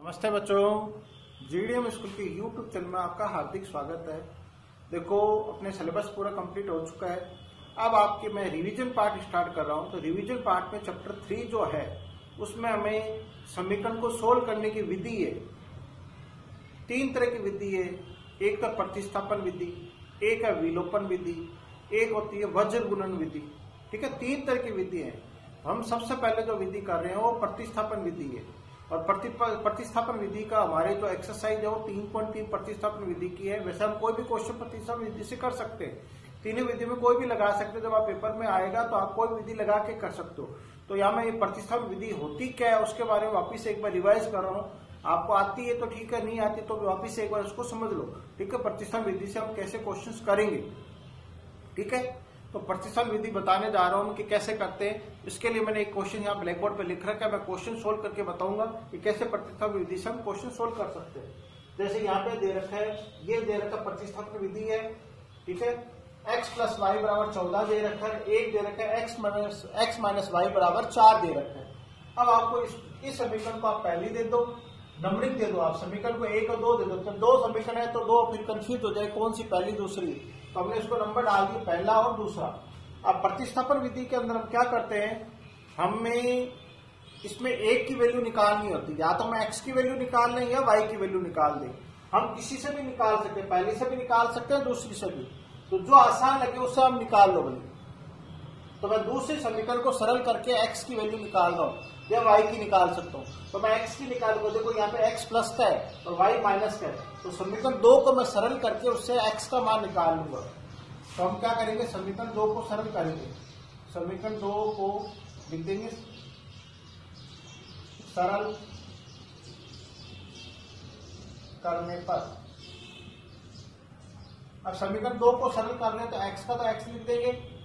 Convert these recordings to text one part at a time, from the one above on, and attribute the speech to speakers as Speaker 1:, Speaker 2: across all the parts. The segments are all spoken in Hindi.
Speaker 1: नमस्ते बच्चों, जीडीएम स्कूल के यूट्यूब चैनल में आपका हार्दिक स्वागत है। देखो, अपने सिलेबस पूरा कंप्लीट हो चुका है। अब आपके मैं रिवीजन पार्ट स्टार्ट कर रहा हूं। तो रिवीजन पार्ट में चैप्टर 3 जो है उसमें हमें समीकरण को सोल्व करने की विधि है। 3 तरह की विधि है। एक तो प्रतिस्थापन विधि, एक है विलोपन विधि, एक होती है वज्र गुणन विधि। ठीक है, 3 तरह की विधि है। हम सबसे पहले जो विधि कर रहे हैं वो प्रतिस्थापन विधि है। और प्रतिस्थापन विधि का हमारे जो एक्सरसाइज है वो 3.3 प्रतिस्थापन विधि की है। वैसे हम कोई भी क्वेश्चन प्रतिस्थापन विधि से कर सकते हैं। तीनों विधि में कोई भी लगा सकते हैं। जब आप पेपर में आएगा तो आप कोई विधि लगा के कर सकते हो। तो यहाँ मैं ये प्रतिस्थापन विधि होती क्या है उसके बारे में वापिस एक बार रिवाइज कर रहा हूँ। आपको आती है तो ठीक है, नहीं आती तो वापिस एक बार उसको समझ लो। ठीक है, प्रतिस्थापन विधि से हम कैसे क्वेश्चन करेंगे। ठीक है, तो प्रतिस्थापन विधि बताने जा रहा हूं कि कैसे करते हैं। इसके लिए मैंने एक क्वेश्चन यहाँ ब्लैक बोर्ड पे लिख रखा है। मैं क्वेश्चन सोल्व करके बताऊंगा कि कैसे प्रतिस्थापन विधि से हम क्वेश्चन सोल्व कर सकते हैं। जैसे यहाँ पे दे रखा है, ये दे रखा प्रतिस्थापन विधि है। ठीक है, x प्लस वाई बराबर 14 दे रखा है, एक दे रखा है x माइनस वाई बराबर 4 दे रखा है। अब आपको इस समीकरण को आप पहले दे दो, नंबरिंग दे दो। आप समीकरण को 1 और 2 दे दो। तो 2 समीकरण है तो 2 फिर कंफ्यूज हो जाए कौन सी पहली दूसरी। तो हमने इसको नंबर डाल दिया पहला और दूसरा। अब प्रतिस्थापन विधि के अंदर हम क्या करते हैं, हमें इसमें एक की वैल्यू निकालनी होती है। या तो हम x की वैल्यू निकाल लें या y की वैल्यू निकाल दें। हम किसी से भी निकाल सकते हैं, पहली से भी निकाल सकते हैं, दूसरी से भी। तो जो आसान लगे उससे हम निकाल लो बोले। तो मैं दूसरे समीकरण को सरल करके x की वैल्यू निकाल रहा हूँ या y की निकाल सकता हूँ। तो मैं x की निकालूंगा। देखो यहाँ पे x प्लस का है और y माइनस का है। तो समीकरण 2 को मैं सरल करके उससे x का मान निकाल लूंगा। तो हम क्या करेंगे, समीकरण 2 को सरल करेंगे। समीकरण 2 को लिख देंगे सरल करने पर। अब समीकरण 2 को सरल कर ले तो x का तो x लिख देंगे।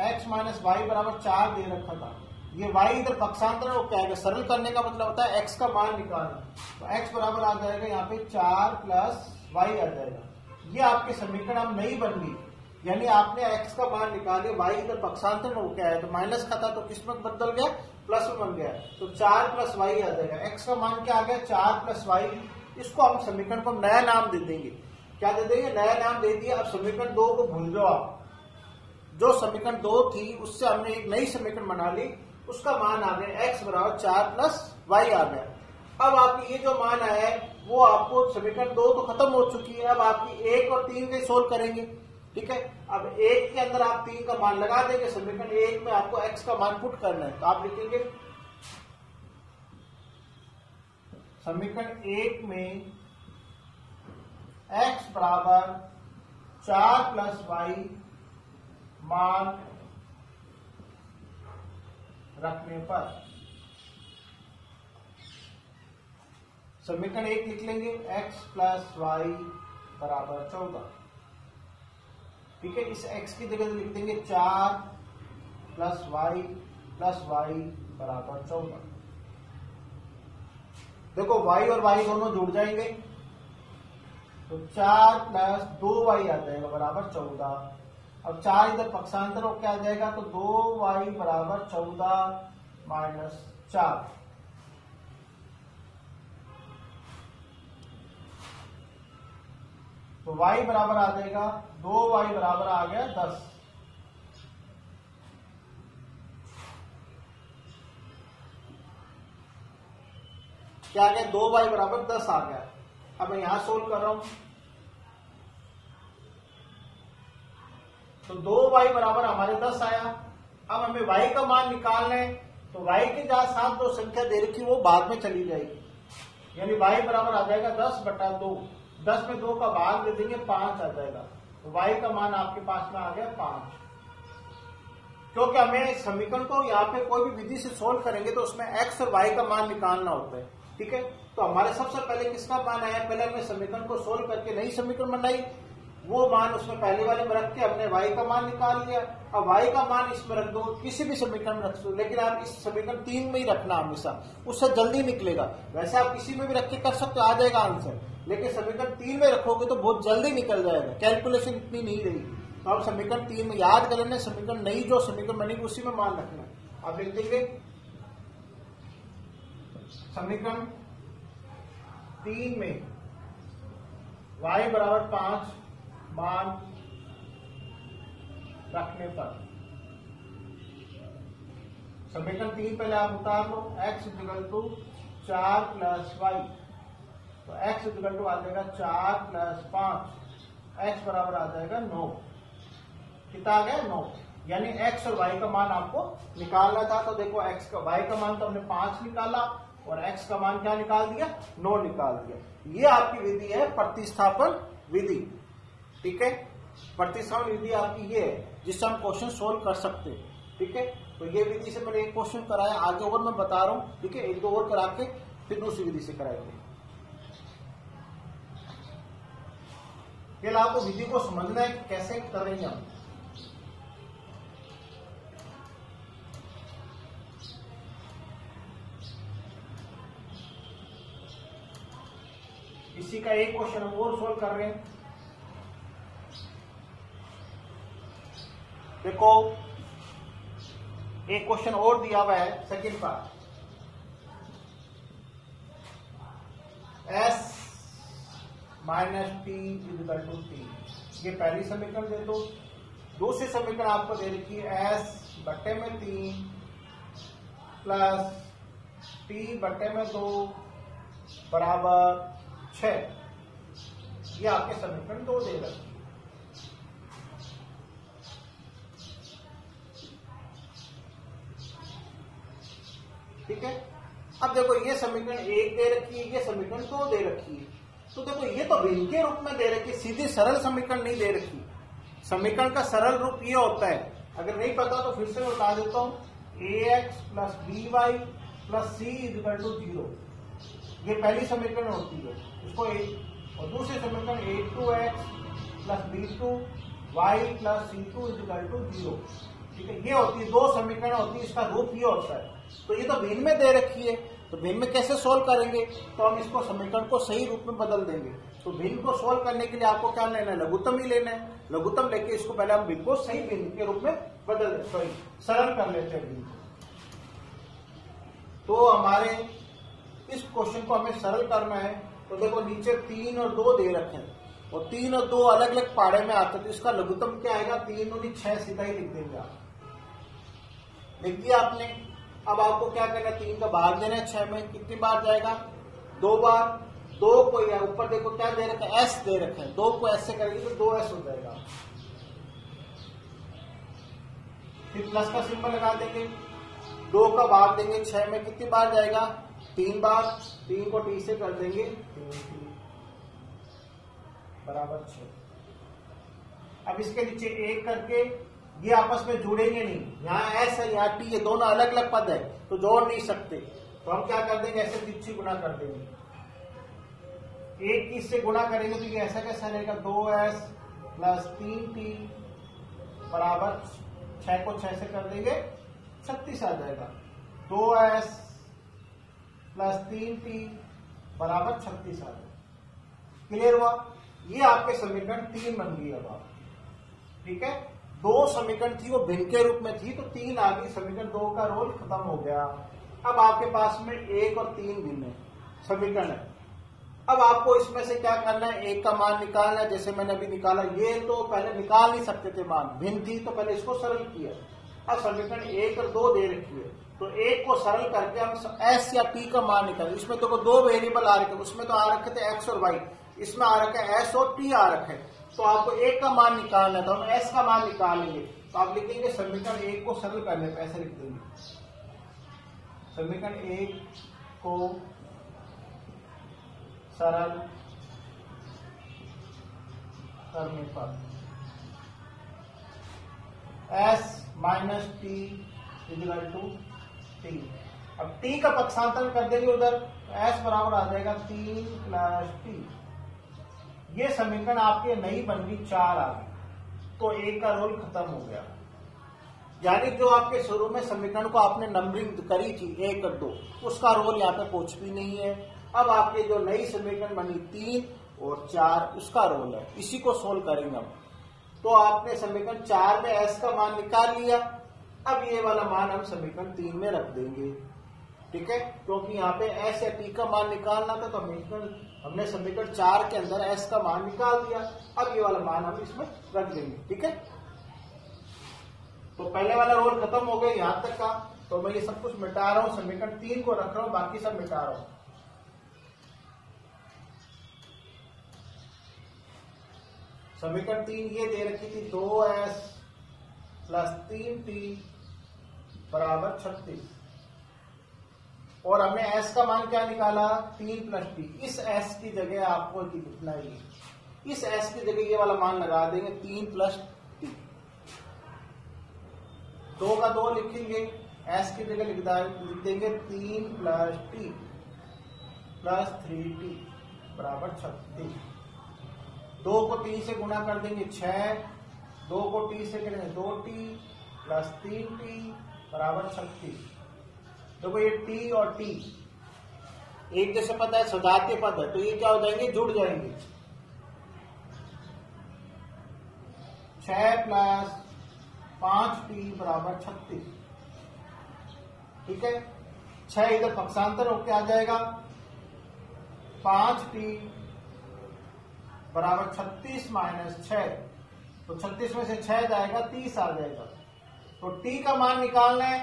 Speaker 1: x माइनस वाई बराबर 4 दे रखा था। ये y इधर पक्षांतर हो क्या है, सरल करने का मतलब होता है x का मान निकालना। तो x बराबर आ जाएगा यहाँ पे 4 प्लस वाई आ जाएगा। ये आपके समीकरण अब नहीं बन गई, यानी आपने x का मान निकाले, y इधर पक्षांतर हो क्या है, तो माइनस का था तो किस में बदल गया, प्लस में बन गया। तो 4 प्लस वाई आ जाएगा। x का मान क्या आ गया, 4 प्लस वाई। इसको हम समीकरण को नया नाम दे देंगे। क्या दे देंगे, नया नाम दे दिया। अब समीकरण 2 को भूल जाओ आप। जो समीकरण 2 थी उससे हमने एक नई समीकरण बना ली, उसका मान आ गया x बराबर 4 प्लस वाई आ गया। अब आपकी ये जो मान आया है वो आपको समीकरण 2 तो खत्म हो चुकी है। अब आपकी 1 और 3 के सोल्व करेंगे। ठीक है, अब 1 के अंदर आप 3 का मान लगा देंगे। समीकरण 1 में आपको x का मान पुट करना है। तो आप लिखेंगे समीकरण 1 में x बराबर 4 प्लस वाई मान रखने पर समीकरण 1 लिख लेंगे x प्लस वाई बराबर 14। ठीक है, इस x की जगह लिख देंगे 4 प्लस वाई बराबर 14। देखो y और y दोनों जुड़ जाएंगे तो 4 प्लस 2y आ जाएगा बराबर 14। अब 4 इधर पक्षांतर हो क्या आ जाएगा, तो 2y बराबर 14 माइनस 4। तो y बराबर आ जाएगा 2y बराबर आ गया 10। क्या आ गया, 2y बराबर 10 आ गया। अब मैं यहां सोल्व कर रहा हूं तो 2y बराबर हमारे 10 आया। अब हमें y का मान निकालना है। तो y के साथ जो संख्या दे रखी वो बाद में चली जाएगी, यानी y बराबर आ जाएगा 10 बटा 2। 10 में 2 का भाग दे देंगे, 5 आ जाएगा। तो y का मान आपके पास में आ गया 5। क्योंकि हमें समीकरण को यहाँ पे कोई भी विधि से सोल्व करेंगे तो उसमें x और y का मान निकालना होता है। ठीक है, तो हमारे सबसे पहले किसका मान आया, पहले हमने समीकरण को सोल्व करके नई समीकरण बनाई। वो मान उसमें पहले वाले में रख के हमने y का मान निकाल लिया। अब y का मान इसमें रख दो, किसी भी समीकरण में रख दो, लेकिन आप इस समीकरण 3 में ही रखना हमेशा, उससे जल्दी निकलेगा। वैसे आप किसी में भी रख के कर सकते हो, आ जाएगा आंसर, लेकिन समीकरण 3 में रखोगे तो बहुत जल्दी निकल जाएगा, कैलकुलेशन इतनी नहीं रहेगी। तो आप समीकरण 3 में याद कर लेना, समीकरण नई जो समीकरण बनेगी उसी में मान रखना। आप लिख देंगे समीकरण 3 में y बराबर 5 मान रखने पर समीकरण 3 पहले आप उतार लो, x equal to 4 plus y, तो x इक्वल टू आ जाएगा 4 प्लस 5, x बराबर आ जाएगा 9। कितना आ गया 9, यानी x और y का मान आपको निकालना था। तो देखो x का y का मान तो हमने 5 निकाला और x का मान क्या निकाल दिया, 9 निकाल दिया। ये आपकी विधि है प्रतिस्थापन विधि, ठीक है। प्रतिस्थापन विधि आपकी ये है जिससे हम क्वेश्चन सोल्व कर सकते हैं, ठीक है। तो ये विधि से मैंने एक क्वेश्चन कराया, आगे और मैं बता रहा हूं, ठीक है। एक दो और करा के फिर दूसरी विधि से कराएंगे। पहले आपको विधि को समझना है कि कैसे करेंगे हम। इसी का एक क्वेश्चन हम और सोल्व कर रहे हैं। देखो एक क्वेश्चन और दिया हुआ है, second part, s minus t equal to t, ये पहली समीकरण दे दो। दूसरी समीकरण आपको दे रखी है s बट्टे में 3 प्लस टी बट्टे में 2 बराबर 6, ये आपके समीकरण 2 दे रखी है। ठीक है। अब देखो ये समीकरण 1 दे रखी है, ये समीकरण 2 दे रखी है। तो देखो ये तो भिन्न के रूप में दे रखी है, सीधी सरल समीकरण नहीं दे रखी। समीकरण का सरल रूप ये होता है, अगर नहीं पता तो फिर से मैं बता देता हूं, ax plus by plus c equal to 0, ये पहली समीकरण होती है इसको और दूसरी समीकरण a2x plus b2y plus c2 equal to 0, ठीक है। ये होती है, दो समीकरण होती है, इसका रूप ये होता है। तो ये तो भिन्न में दे रखी है, तो भिन्न में कैसे सोल्व करेंगे, तो हम इसको समीकरण को सही रूप में बदल देंगे। तो भिन्न को सोल्व करने के लिए आपको क्या लेना है, लघुत्तम ही लेना है। लघुत्तम लेके इसको पहले हम भिन्न को सही भिन्न के रूप में बदल देते, सॉरी सरल कर लेते हैं भिन्न को। तो हमारे इस क्वेश्चन को हमें सरल करना है। तो देखो नीचे 3 और 2 दे रखे हैं और 3 और 2 अलग अलग पाड़े में आते हैं, तो इसका लघुत्तम क्या आएगा, 3 और 6 सीधा ही लिख देंगे आप। लिख दिया आपने। अब आपको क्या करना है, 3 का भाग देना है 6 में, कितनी बार जाएगा, 2 बार। 2 को या ऊपर देखो क्या दे रखा है, s दे रखा है, 2 को s से करेंगे तो 2s हो जाएगा। फिर प्लस का सिंबल लगा देंगे, 2 का भाग देंगे 6 में, कितनी बार जाएगा, 3 बार। 3 को t से कर देंगे बराबर 6। अब इसके नीचे 1 करके ये आपस में जुड़ेंगे नहीं, यहाँ s है यहाँ t, ये दोनों अलग अलग पद है तो जोड़ नहीं सकते। तो हम क्या कर देंगे, ऐसे तिरछी गुणा कर देंगे। 1 की इससे गुणा करेंगे तो ये ऐसा कैसा रहेगा, 2s प्लस 3t बराबर 6 को 6 से कर देंगे 36 आ जाएगा। 2s प्लस 3t बराबर 36 आ जाएगा। क्लियर हुआ, ये आपके समीकरण 3 बन गई। अब आप, ठीक है, 2 समीकरण थी वो भिन्न के रूप में थी, तो 3 आ गई, समीकरण 2 का रोल खत्म हो गया। अब आपके पास में 1 और 3 भिन्न समीकरण है। अब आपको इसमें से क्या करना है, 1 का मान निकालना है, जैसे मैंने अभी निकाला। ये तो पहले निकाल नहीं सकते थे मान, भिन्न थी तो पहले इसको सरल किया। अब समीकरण 1 और 2 दे रखी है, तो 1 को सरल करके हम s या t का मान निकालें। इसमें तो 2 वेरिएबल आ रखे, उसमें तो आ रखे थे x और y, इसमें आ रखा है s और t आ रखे। तो आपको 1 का मान निकालना है, तो हम s का मान निकालेंगे। तो आप लिखेंगे समीकरण 1 को सरल करने पर ऐसे लिख देंगे, समीकरण 1 को सरल करने पर s minus t equal to t. अब t का पक्षांतर कर देंगे उधर, तो s बराबर आ जाएगा 3 प्लस टी। ये समीकरण आपके नई बन गई 4 आ गई, तो 1 का रोल खत्म हो गया। यानी जो आपके शुरू में समीकरण को आपने नंबरिंग करी थी 1 और 2, उसका रोल यहाँ पे कुछ भी नहीं है। अब आपके जो नई समीकरण बनी 3 और 4, उसका रोल है। इसी को सोल्व करेंगे हम। तो आपने समीकरण 4 में s का मान निकाल लिया। अब ये वाला मान हम समीकरण 3 में रख देंगे। ठीक है, क्योंकि यहाँ पे एस या टी का मान निकालना था, तो हमने समीकरण 4 के अंदर एस का मान निकाल दिया। अब ये वाला मान हम इसमें रख देंगे। ठीक है, तो पहले वाला रोल खत्म हो गया यहां तक का, तो मैं ये सब कुछ मिटा रहा हूं, समीकरण 3 को रख रहा हूं, बाकी सब मिटा रहा हूं। समीकरण 3 ये दे रखी थी 2s प्लस 3t बराबर 36, और हमने s का मान क्या निकाला 3 प्लस टी। इस s की जगह आपको लिखना है, इस s की जगह ये वाला मान लगा देंगे 3 प्लस टी। 2 का 2 लिखेंगे, s की जगह लिख देंगे 3 प्लस टी प्लस 3t बराबर 36। 2 को 3 से गुणा कर देंगे 6, 2 को t से करेंगे 2t प्लस 3t बराबर 36। देखो ये t और t एक जैसे पद है, सजातीय पद है, तो ये क्या हो जाएंगे, जुड़ जाएंगे। 6 प्लस 5t बराबर 36। ठीक है, 6 इधर पक्षांतर होके आ जाएगा, 5t बराबर 36 माइनस 6, तो 36 में से 6 जाएगा 30 आ जाएगा। तो t का मान निकालना है,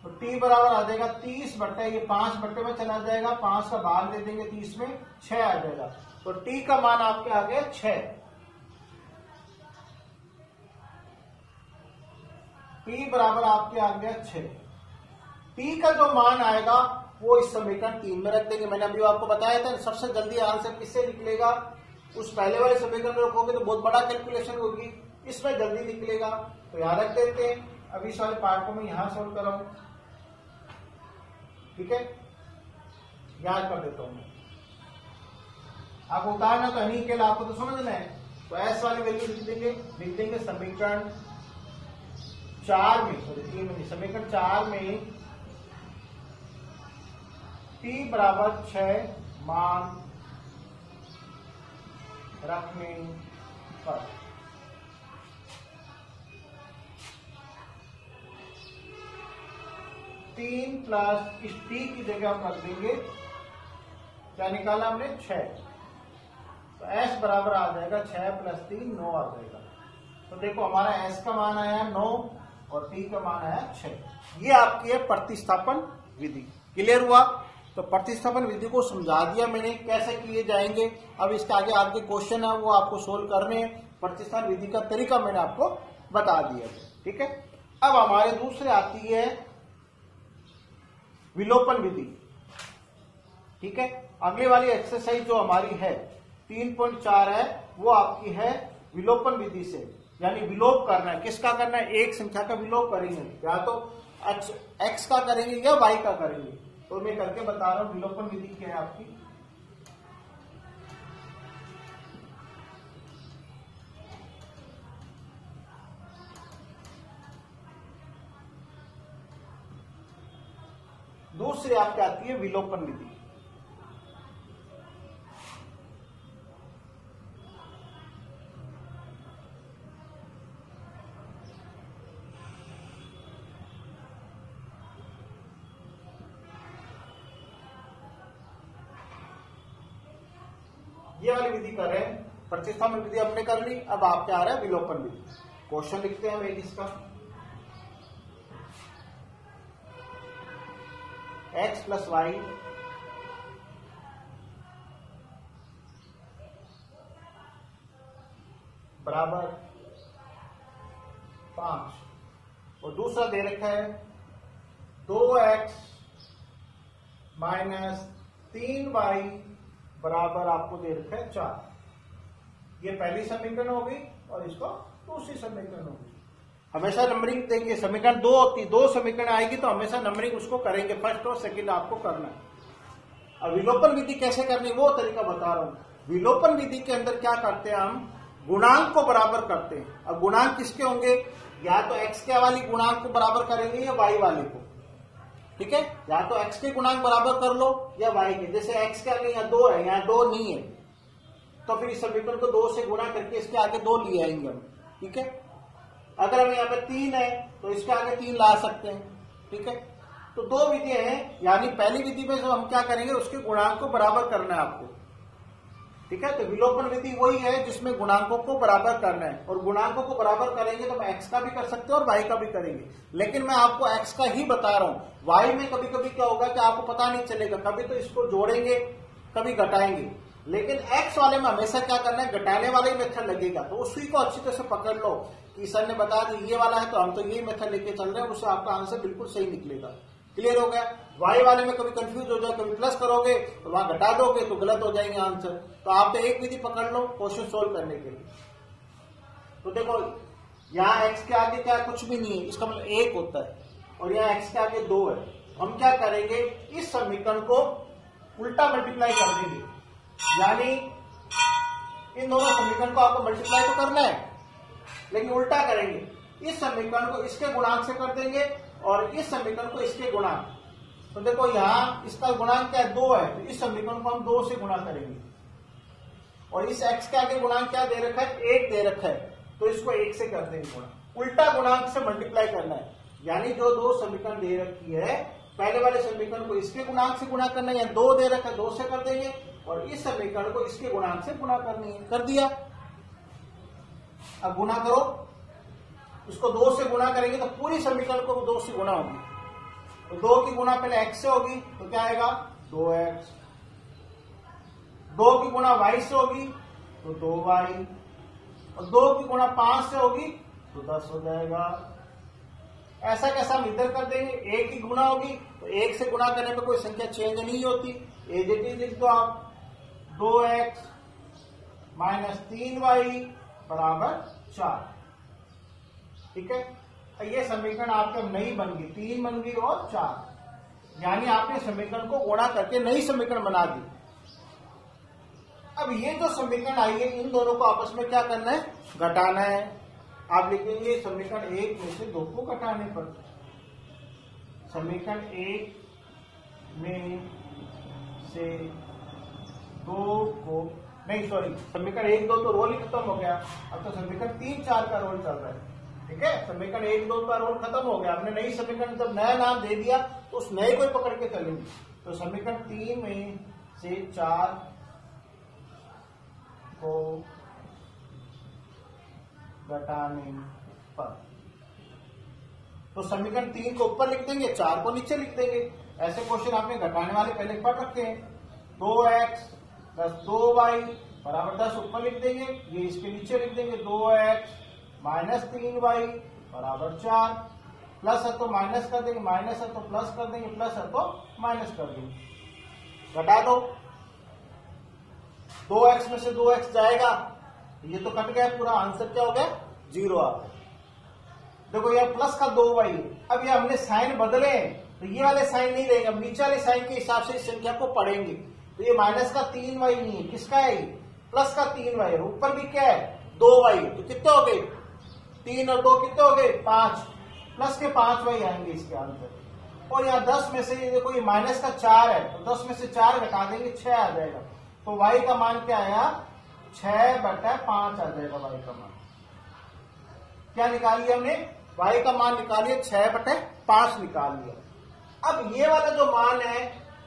Speaker 1: तो t बराबर आ जाएगा 30 बट्टे, ये 5 बट्टे में चला जाएगा, 5 का भाग दे देंगे 30 में, 6 आ जाएगा। तो t का मान आपके आ गया 6। t बराबर आपके आ गया 6। t का जो मान आएगा वो इस समीकरण 3 में रख देंगे। मैंने अभी आपको बताया था, सबसे जल्दी आंसर किससे निकलेगा, उस पहले वाले समीकरण में रखोगे तो बहुत बड़ा कैलकुलेशन होगी, इसमें जल्दी निकलेगा। तो यहां रख देते हैं। अभी इस वाले पार्ट को मैं यहां सोल्व कर रहा हूं। ठीक है, याद कर देता हूं। आपको उतारना तो नहीं, केवल आपको तो समझना है। तो एस वाली वैल्यू लिख देंगे समीकरण 4 में, समीकरण 4 में t बराबर 6 मान रखने पर तीन प्लस इस t की जगह हम रख देंगे, क्या निकाला हमने 6, तो s बराबर आ जाएगा 6 प्लस 3 9 आ जाएगा। तो देखो हमारा s का मान आया 9 और t का मान आया 6। ये आपकी है प्रतिस्थापन विधि। क्लियर हुआ? तो प्रतिस्थापन विधि को समझा दिया मैंने कैसे किए जाएंगे। अब इसके आगे आपके क्वेश्चन है वो आपको सोल्व करने हैं। प्रतिस्थापन विधि का तरीका मैंने आपको बता दिया। ठीक है, अब हमारे दूसरे आती है विलोपन विधि। ठीक है, अगले वाली एक्सरसाइज जो हमारी है 3.4 है, वो आपकी है विलोपन विधि से, यानी विलोप करना है। किसका करना है? एक संख्या का विलोप करेंगे, या तो x का करेंगे या y का करेंगे। तो मैं करके बता रहा हूं विलोपन विधि क्या है आपकी। दूसरी आपकी आती है विलोपन विधि। ये वाली विधि कर रहे हैं, प्रतिस्थापन विधि हमने कर ली। अब आपके आ रहा है विलोपन विधि। क्वेश्चन लिखते हैं हम एक इसका, x प्लस वाई बराबर 5, और दूसरा दे रखा है 2x माइनस 3y बराबर आपको दे रखा है 4। ये पहली समीकरण होगी और इसको दूसरी समीकरण होगी। हमेशा नंबरिंग देंगे, समीकरण 2 होती, 2 समीकरण आएगी तो हमेशा नंबरिंग उसको करेंगे, फर्स्ट और सेकंड आपको करना है। अब विलोपन विधि कैसे करनी वो तरीका बता रहा हूं। विलोपन विधि के अंदर क्या करते हैं हम, गुणांक को बराबर करते हैं। अब गुणांक किसके होंगे, या तो x के वाली गुणांक को बराबर करेंगे या y वाले को। ठीक है, या तो x के गुणांक बराबर कर लो या y के। जैसे x के आगे यहाँ 2 है, यहाँ 2 नहीं है, तो फिर इस समीकरण को 2 से गुणा करके इसके आगे 2 ले आएंगे हम। ठीक है, अगर हमें यहाँ पे 3 है तो इसके आगे 3 ला सकते हैं। ठीक है, तो दो विधियां हैं, यानी पहली विधि में जो हम क्या करेंगे, उसके गुणांक को बराबर करना है आपको, ठीक है। तो विलोपन विधि वही है जिसमें गुणांकों को बराबर करना है, और गुणांकों को बराबर करेंगे तो हम एक्स का भी कर सकते हैं और वाई का भी करेंगे, लेकिन मैं आपको एक्स का ही बता रहा हूं। वाई में कभी कभी क्या होगा कि आपको पता नहीं चलेगा, कभी तो इसको जोड़ेंगे कभी घटाएंगे, लेकिन एक्स वाले में हमेशा क्या करना है, घटाने वाला ही मेथड लगेगा। तो उसी को अच्छी तरह से पकड़ लो कि सर ने बता दी ये वाला है तो हम तो यही मेथड लेके चल रहे हैं, उससे आपका आंसर बिल्कुल सही निकलेगा। क्लियर हो गया। वाई वाले में कभी कंफ्यूज हो जाए, कभी प्लस करोगे तो वहां घटा दोगे तो गलत हो जाएंगे आंसर। तो आप तो एक विधि पकड़ लो क्वेश्चन सोल्व करने के लिए। तो देखो यहाँ एक्स के आगे क्या कुछ भी नहीं है, इसका मतलब एक होता है, और यहाँ एक्स के आगे 2 है। हम क्या करेंगे, इस समीकरण को उल्टा मल्टीप्लाई कर देंगे, यानी इन दोनों समीकरण को आपको मल्टीप्लाई तो करना है लेकिन उल्टा करेंगे। इस समीकरण को इसके गुणांक से कर देंगे और इस समीकरण को इसके गुणांक। तो देखो यहाँ इसका गुणांक क्या है, 2 है, तो इस समीकरण को हम 2 से गुणा करेंगे, और इस x के आगे गुणांक क्या दे रखा है, 1 दे रखा है, तो इसको 1 से कर देंगे गुणा। उल्टा गुणांक से मल्टीप्लाई करना है, यानी जो 2 समीकरण दे रखी है, पहले वाले समीकरण को इसके गुणांक से गुणा करना है, 2 दे रखा है 2 से कर देंगे, और इस समीकरण को इसके गुणांक से गुणा करनी है, कर दिया। अब गुणा करो, इसको 2 से गुणा करेंगे तो पूरी समीकरण को 2 से गुणा होगी, तो 2 की गुणा पहले x से होगी तो क्या आएगा 2x, 2 की गुणा y से होगी तो 2y, और 2 की गुणा 5 से होगी तो 10 हो जाएगा। ऐसा कैसा हम इधर कर देंगे, 1 की गुणा होगी तो 1 से गुणा करने पे कोई संख्या चेंज नहीं होती, एज इट इज लिख दो आप, 2x माइनस 3y बराबर 4, ठीक है। ये समीकरण आपके नई बन गई, 3 बन गई और 4, यानी आपने समीकरण को गुणा करके नई समीकरण बना दी। अब ये जो समीकरण आई है, इन दोनों को आपस में क्या करना है, घटाना है। आप लिखेंगे समीकरण 1 में से 2 को घटाने पर, समीकरण 1 में से 2 को, नहीं सॉरी, समीकरण 1 2 तो रोल ही खत्म हो गया, अब तो समीकरण 3 4 का रोल चल रहा है, ठीक है। समीकरण 1 2 का रोल खत्म हो गया, हमने नई समीकरण जब नया नाम दे दिया तो उस नए को ही पकड़ के चलेंगे। तो समीकरण 3 में से 4 को घटाने पर, तो समीकरण 3 को ऊपर लिख देंगे, 4 को नीचे लिख देंगे। ऐसे क्वेश्चन आपने घटाने वाले पहले पढ़ रखे हैं। 2x प्लस 2y बराबर 10 ऊपर लिख देंगे, ये इसके नीचे लिख देंगे, 2x माइनस 3y बराबर 4, प्लस है तो माइनस कर देंगे, माइनस है तो प्लस कर देंगे, प्लस है तो माइनस कर देंगे। घटा दो, 2x में से 2x जाएगा, ये तो कट गया पूरा, आंसर क्या हो गया 0 आ गया। देखो यह प्लस का 2y, अब ये हमने साइन बदले तो ये वाले साइन नहीं रहेंगे, अब नीचे वाले साइन के हिसाब से इस संख्या को पढ़ेंगे। तो ये माइनस का 3y नहीं है, किसका है, प्लस का 3y है, ऊपर भी क्या है 2y, तो कितने हो गए 3 और 2 कितने हो गए 5, प्लस के 5y आएंगे इसके आंसर। और यहाँ 10 में से ये देखो ये माइनस का 4 है, तो 10 में से 4 घटा देंगे 6 आ जाएगा, तो y का मान क्या आया 6/5 आ जाएगा। y का मान क्या निकाल लिया हमने, y का मान निकालिए 6/5 निकाल लिया। अब ये वाला जो मान है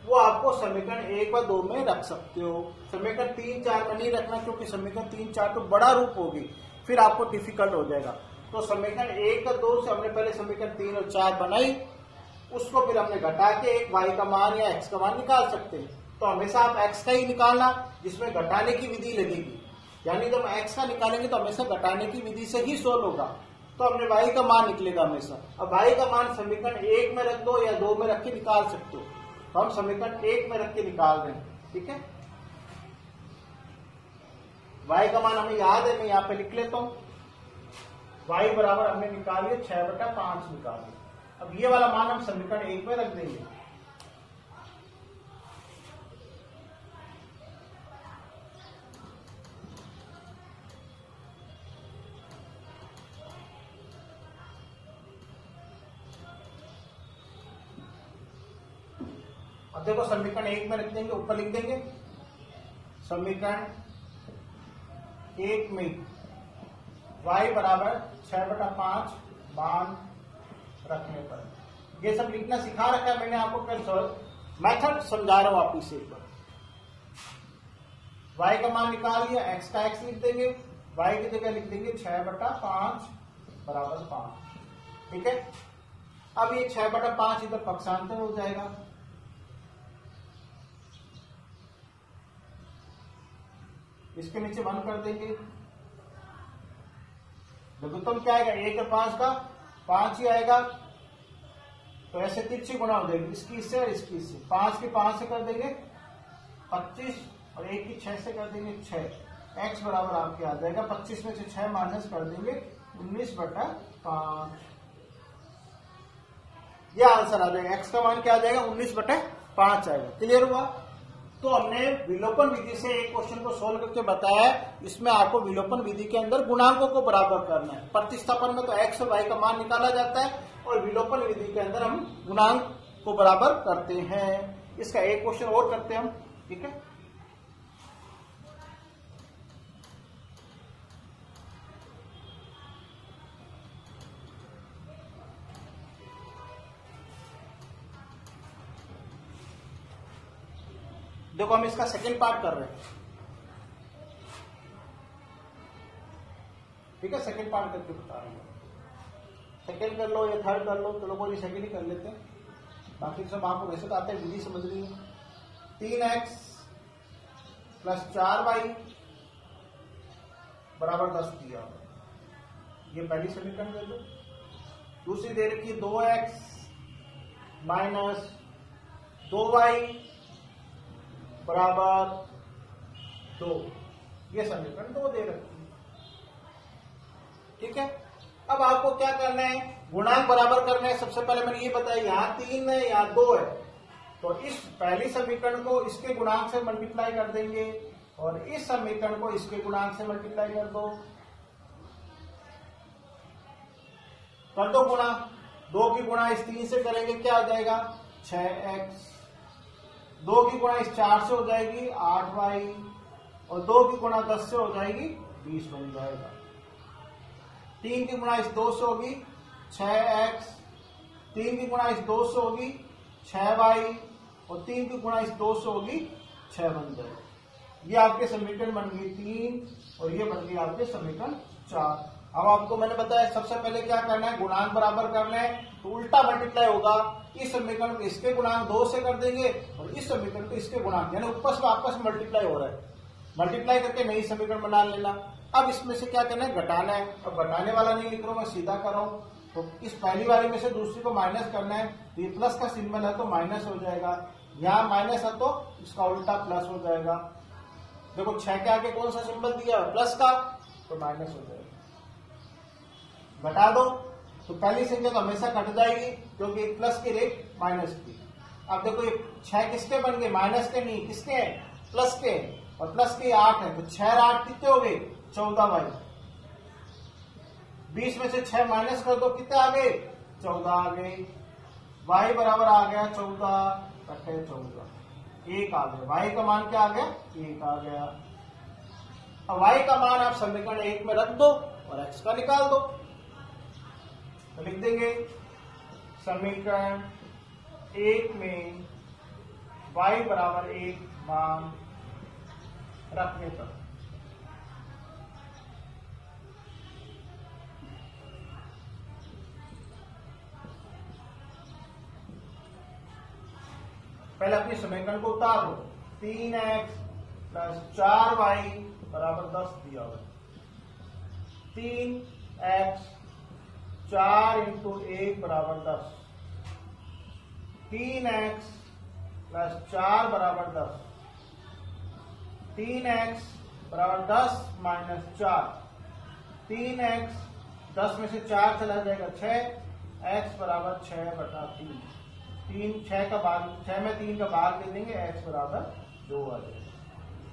Speaker 1: वो आपको समीकरण 1 व 2 में रख सकते हो, समीकरण 3 4 में नहीं रखना, क्योंकि समीकरण 3 4 तो बड़ा रूप होगी, फिर आपको डिफिकल्ट हो जाएगा। तो समीकरण 1 और 2 से हमने पहले समीकरण 3 और 4 बनाई, उसको फिर हमने घटा के एक y का मान या x का मान निकाल सकते हैं। तो हमेशा आप x का ही निकालना जिसमें घटाने की विधि लगेगी, यानी जब x का निकालेंगे तो हमेशा घटाने की विधि से ही सोल्व होगा, तो हमने y का मान निकलेगा हमेशा। अब y का मान समीकरण 1 में रख दो या 2 में रख के निकाल सकते हो, तो हम समीकरण 1 में रख के निकाल रहे हैं, ठीक है। y का मान हमें याद है, मैं यहाँ पे लिख लेता हूँ, y बराबर हमने निकालिए 6/5 निकालिए। अब ये वाला मान हम समीकरण 1 में रख देंगे, अब देखो समीकरण 1 में रख देंगे, ऊपर लिख देंगे समीकरण 1 में y बराबर 6/5 मान रखने पर, ये सब लिखना सिखा रखा है मैंने आपको, कल मेथड समझा रहा हूं वापिस से एक बार। y का मान निकाल लिया, x का x लिख देंगे, y की जगह लिख देंगे 6/5 बराबर 5। ठीक है, अब ये 6/5 इधर पक्षांतर हो जाएगा, इसके नीचे 1 कर देंगे। लघुत्तम क्या आएगा, 1 और 5 का 5 ही आएगा, तो ऐसे तिरछी गुणा हो जाएगी, इसकी इससे और इसकी इससे। 5 की 5 से कर देंगे 25 और 1 की 6 से कर देंगे 6। x बराबर आपके आ जाएगा 25 में से 6 माइनस कर देंगे 19/5। यह आंसर आ जाएगा, x का मान क्या आ जाएगा 19/5 आएगा। क्लियर हुआ? तो हमने विलोपन विधि से एक क्वेश्चन को सोल्व करके बताया, इसमें आपको विलोपन विधि के अंदर गुणांकों को बराबर करना है। प्रतिस्थापन में तो x और y का मान निकाला जाता है, और विलोपन विधि के अंदर हम गुणांक को बराबर करते हैं। इसका एक क्वेश्चन और करते हैं हम। ठीक है, देखो हम इसका सेकेंड पार्ट कर रहे हैं। ठीक है, सेकेंड पार्ट करके बता रहे हैं। सेकेंड कर लो या थर्ड कर लो, चलो कोई सेकेंड ही कर लेते हैं, बाकी सब आपको वैसे तो आते हैं, विधि समझनी है। 3x + 4y बराबर 10 दिया, ये पहली समीकरण दे दो। दूसरी दे रखी 2x - 2y बराबर 2, ये समीकरण 2 दे रखी है। ठीक है, अब आपको क्या करना है, गुणांक बराबर करना है। सबसे पहले मैंने ये बताया, यहाँ 3 है यहाँ 2 है, तो इस पहली समीकरण को इसके गुणांक से मल्टीप्लाई कर देंगे, और इस समीकरण को इसके गुणांक से मल्टीप्लाई कर दो। कर दो गुणा, 2 की गुणा इस 3 से करेंगे, क्या आ जाएगा 6x। 2 की गुणा इस 4 से हो जाएगी 8y, और 2 की गुणा 10 से हो जाएगी 20 बन जाएगा। 3 की गुणा इस 2 से होगी 6x, 3 की गुणा इस 2 से होगी 6y, और 3 की गुणा इस 2 से होगी 6 बन जाएगा। ये आपके समीकरण बन गई 3, और ये बन गई आपके समीकरण 4। अब आपको मैंने बताया सबसे पहले क्या करना है, गुणांक बराबर करना है, तो उल्टा मल्टीप्लाई होगा। इस समीकरण को इसके गुणांक 2 से कर देंगे, और इस समीकरण को इसके गुणांक, यानी ऊपर से आपस में मल्टीप्लाई हो रहा है, मल्टीप्लाई करके नई समीकरण बना लेना। अब इसमें से क्या करना है, घटाना है। अब घटाने वाला नहीं लिख रहा हूं मैं, सीधा कर रहा हूं, तो इस पहली वाली में से दूसरी को माइनस करना है, तो ये प्लस का सिंबल है तो माइनस हो जाएगा, यहाँ माइनस है तो इसका उल्टा प्लस हो जाएगा। देखो 6 के आगे कौन सा सिंबल दिया है, प्लस का, तो माइनस हो जाएगा। घटा दो तो पहली संख्या तो हमेशा घट जाएगी, क्योंकि एक प्लस की रेट माइनस की। अब देखो ये 6 किसके बन गए, माइनस के नहीं, किसके, प्लस के, और प्लस के 8 है, तो 6 और 8 कितने हो गए 14y। 20 में से 6 माइनस कर दो, कितने आ गए 14 आ गए। y बराबर आ गया 14 = 14, 1 आ गया। y का मान क्या आ गया, 1 आ गया। अब y का मान आप समीकरण 1 में रख दो और x का निकाल दो, तो लिख देंगे समीकरण 1 में y बराबर 1 मान रखने पर पहले अपनी समीकरण को उतार लो। 3x + 4y बराबर 10 दिया हुआ। 3x 4 × 1 बराबर 10, 3x + 4 बराबर 10, 3x बराबर 10 - 4, 3x 10 में से 4 चला जाएगा 6, x बराबर 6/3। 6 का भाग, 6 में 3 का भाग दे देंगे, x बराबर 2 आ जाएगा।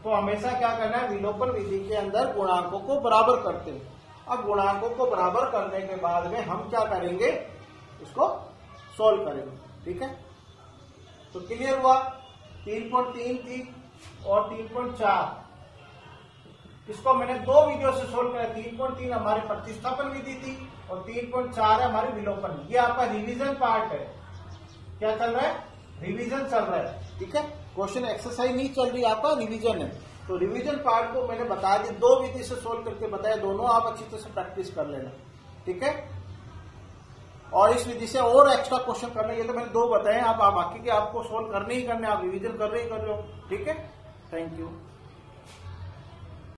Speaker 1: तो हमेशा क्या करना है, विलोपन विधि के अंदर गुणांकों को बराबर करते हैं। अब गुणांकों को बराबर करने के बाद में हम क्या करेंगे, इसको सोल्व करेंगे। ठीक है, तो क्लियर हुआ। 3.3 थी और 3.4, इसको मैंने 2 वीडियो से सोल्व किया। 3.3 हमारी प्रतिस्थापन विधि थी और 3.4 है हमारी विलोपन। ये आपका रिवीजन पार्ट है, क्या चल रहा है, रिवीजन चल रहा है। ठीक है, क्वेश्चन एक्सरसाइज नहीं चल रही, आपका रिवीजन है। तो रिवीजन पार्ट को मैंने बता दी, 2 विधि से सोल्व करके बताया, दोनों आप अच्छी तरह से प्रैक्टिस कर लेना। ठीक है, और इस विधि से और एक्स्ट्रा क्वेश्चन करना, ये तो मैंने 2 बताए, आप बाकी के आपको सोल्व करने ही करने, आप रिवीजन कर रहे ही कर रहे हो। ठीक है, थैंक यू।